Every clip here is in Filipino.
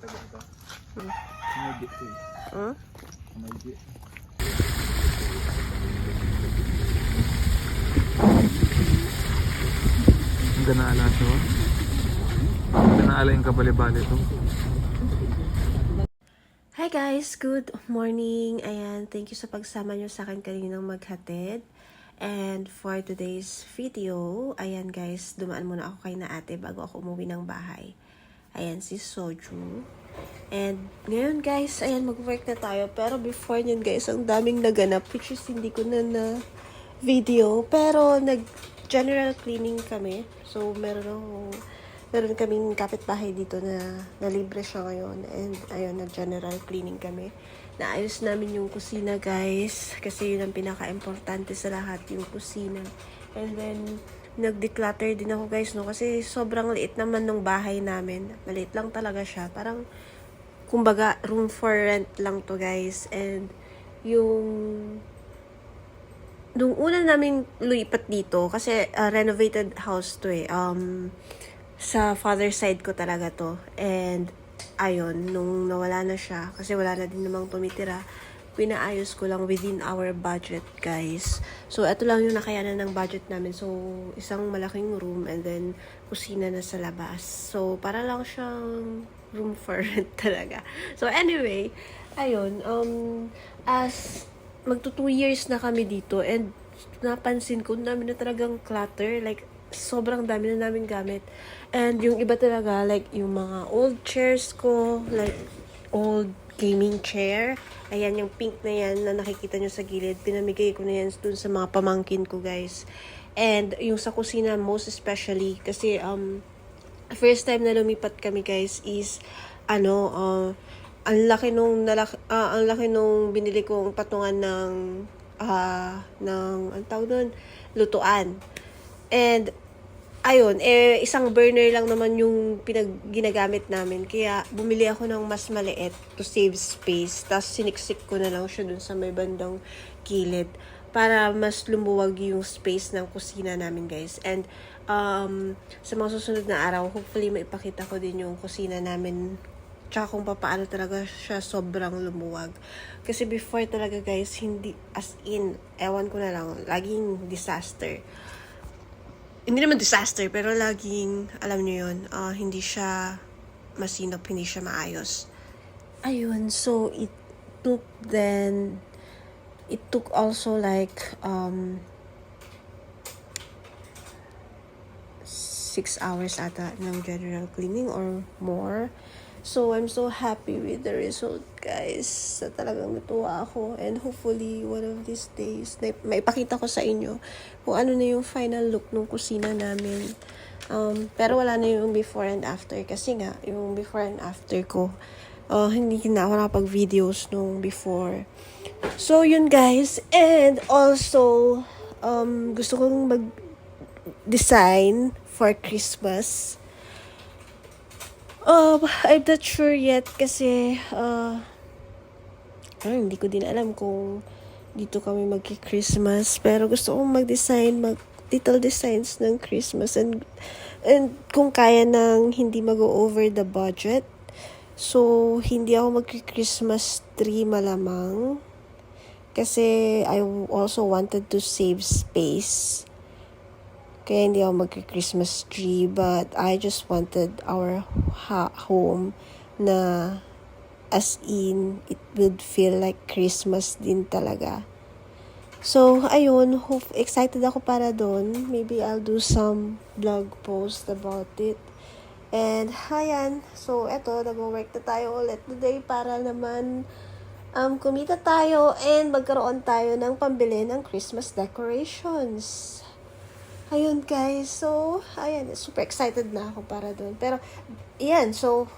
Hmm? Ang ganaala to. Ang ganaala yung kabali-bali to. Hi guys! Good morning! Ayan, thank you sa pagsama nyo sa akin kaninang maghatid. And for today's video, ayan guys, dumaan muna ako kay na ate bago ako umuwi ng bahay. Ayan, si Soju. And ngayon guys, ayan, mag-work na tayo. Pero before nyan guys, ang daming naganap, which is hindi ko na video. Pero nag-general cleaning kami. So, meron kaming kapitbahay dito na libre siya ngayon. And ayun, nag-general cleaning kami. Naayos namin yung kusina guys. Kasi yun ang pinaka-importante sa lahat, yung kusina. And then, nag-declutter din ako guys, no? Kasi sobrang liit naman ng bahay namin. Maliit lang talaga siya. Parang, kumbaga, room for rent lang to guys. And, nung una namin luipat dito, kasi renovated house to eh. Sa father side ko talaga to. And, ayun, nung nawala na siya, kasi wala na din namang tumitira, pinaayos ko lang within our budget, guys. So, ito lang yung nakayanan ng budget namin. So, isang malaking room and then kusina na sa labas. So, para lang siyang room for rent talaga. So, anyway, ayun, as magto 2 years na kami dito and napansin ko, dami na talagang clutter. Like, sobrang dami na namin gamit. And yung iba talaga, like, yung mga old chairs ko, like, old gaming chair. Ayan, yung pink na yan na nakikita nyo sa gilid. Pinamigay ko na yan dun sa mga pamangkin ko, guys. And yung sa kusina, most especially, kasi, first time na lumipat kami, guys, is, ang laki nung binili kong patungan ng ang tawag doon, lutuan. And, ayun, isang burner lang naman yung ginagamit namin. Kaya, bumili ako ng mas maliit to save space. Tapos, siniksik ko na lang siya dun sa may bandang gilid para mas lumuwag yung space ng kusina namin, guys. And, sa mga susunod na araw, hopefully, maipakita ko din yung kusina namin tsaka kung paano talaga siya sobrang lumuwag. Kasi before talaga, guys, hindi, as in, ewan ko na lang, laging disaster. Hindi naman disaster, pero laging, alam niyo yun, hindi siya masinop, hindi siya maayos. Ayun, so it took also like 6 hours ata ng general cleaning or more. So, I'm so happy with the result, guys. Talagang natuwa ako. And hopefully, one of these days, maipakita ko sa inyo kung ano na yung final look ng kusina namin. Pero wala na yung before and after. Kasi nga, yung before and after ko, hindi na ako nakapag-videos nung before. So, yun guys. And also, gusto kong mag-design for Christmas. I'm not sure yet kasi hindi ko din alam kung dito kami magki-Christmas, pero gusto kong little designs ng Christmas and kung kaya nang hindi mag-over the budget. So, hindi ako magki-Christmas tree malamang kasi I also wanted to save space. Kaya hindi ako magki-Christmas tree, but I just wanted our home na as in, it would feel like Christmas din talaga. So, ayun, excited ako para doon. Maybe I'll do some blog post about it. And, ayan, so eto, nag-work na tayo ulit today para naman kumita tayo and magkaroon tayo ng pambili ng Christmas decorations. Ayun guys, so, ayan, super excited na ako para doon. Pero, ayan, so,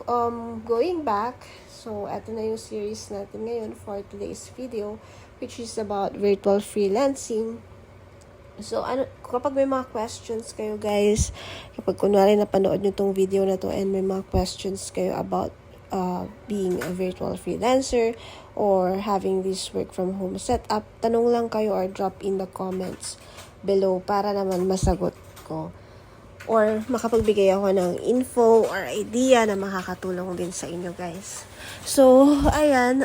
going back, so, eto na yung series natin ngayon for today's video, which is about virtual freelancing. So, kapag may mga questions kayo guys, kapag kunwari napanood nyo tong video na to and may mga questions kayo about being a virtual freelancer or having this work from home setup, tanong lang kayo or drop in the comments below para naman masagot ko. or makapagbigay ako ng info or idea na makakatulong din sa inyo guys. So, ayan,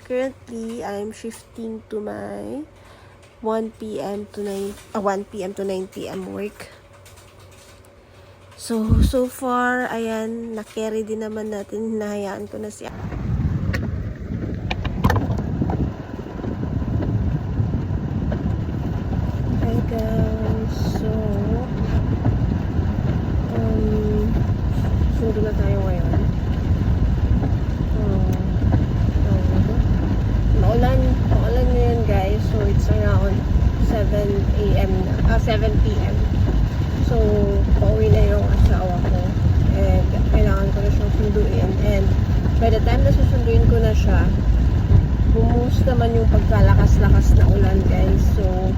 currently, I'm shifting to my 1 p.m. to 9 p.m. work. So far, ayan, na-carry din naman natin, hinahayaan ko na siya. Hi guys, so, sundo na tayo ngayon. Maulan ngayon guys, so it's around 7 p.m. So, pauwi na yung asawa ko. And, kailangan ko na siyang sunduin. And, by the time na susunduin ko na siya, bumuhos naman yung pagkalakas-lakas na ulan, guys. So, oh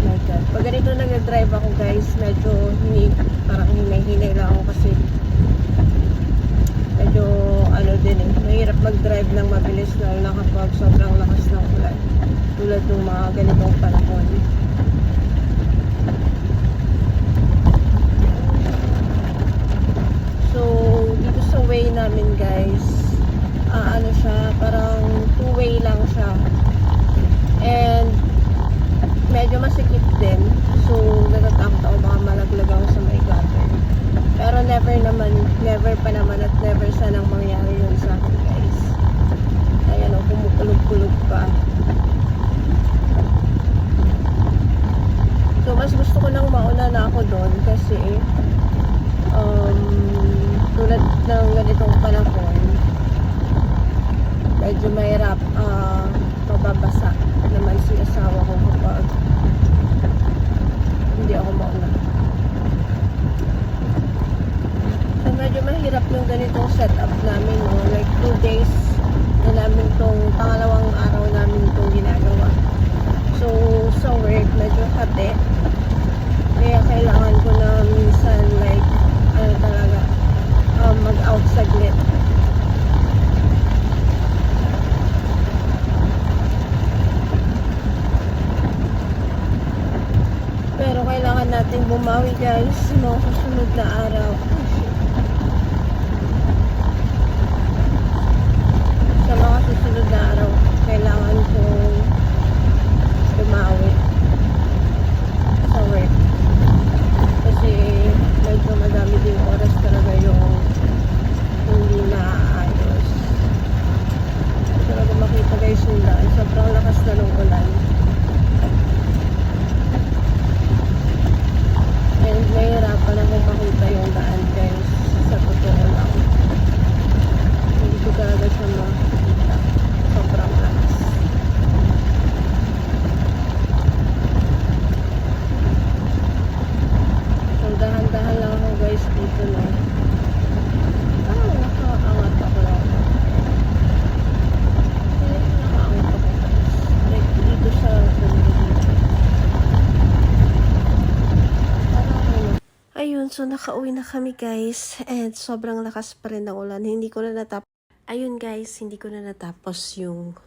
my God. Pag ganito nag-drive ako, guys, medyo parang hinay-hinay lang ako kasi medyo, mahirap mag-drive ng mabilis na kapag sobrang lakas ng ulan. Tulad ng mga ganitong panahon. So, dito sa way namin guys, parang two-way lang siya. And, medyo masikip din. So, natatakot ako baka malaglag ako sa may gutter. Pero never pa naman at never sanang mangyari yun sa akin guys. Ayan o, kumukulog-kulog pa. So, mas gusto ko nang mauna na ako doon kasi tulad ng ganitong panahon, medyo mahirap mababasa naman si asawa ko kapag hindi ako mauna. So, medyo mahirap yung ganitong setup namin, no? Like 2 days na namin pangalawang araw namin itong ginagawa. So, sa work, medyo hati. Kaya kailangan ko na minsan like, mag-out saglit. Pero kailangan natin bumawi guys sa mga susunod na araw. Sa mga susunod na araw, kailangan kong bumawi sa work. Kasi medyo madami din oras talaga yung hindi naayos. Talaga makita guys yung daan. Sobrang lakas na ng ulan. And mahirapan akong makita yung daan guys. Sa totoo lang. Hindi ko talaga siya makita. Sobrang lakas. So dahan-dahan lang ako guys dito no. Nakaangat ako lang. Nakaangat ako guys. Like dito sa ayun, so nakauwi na kami guys. And sobrang lakas pa rin ng ulan. Hindi ko na natapos. Ayun guys, hindi ko na natapos yung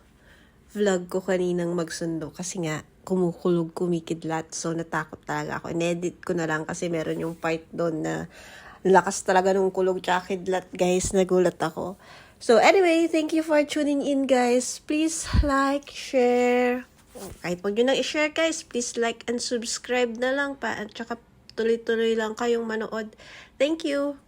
vlog ko kaninang magsundo. Kasi nga, kumukulog, kumikidlat. So natakot talaga ako. In-edit ko na lang kasi meron yung part doon na lakas talaga nung kulog tsaka kidlat guys. Nagulat ako. So anyway, thank you for tuning in guys. Please like, share. Kahit pag yun lang i-share guys, please like and subscribe na lang pa. At tsaka tuloy-tuloy lang kayong manood. Thank you!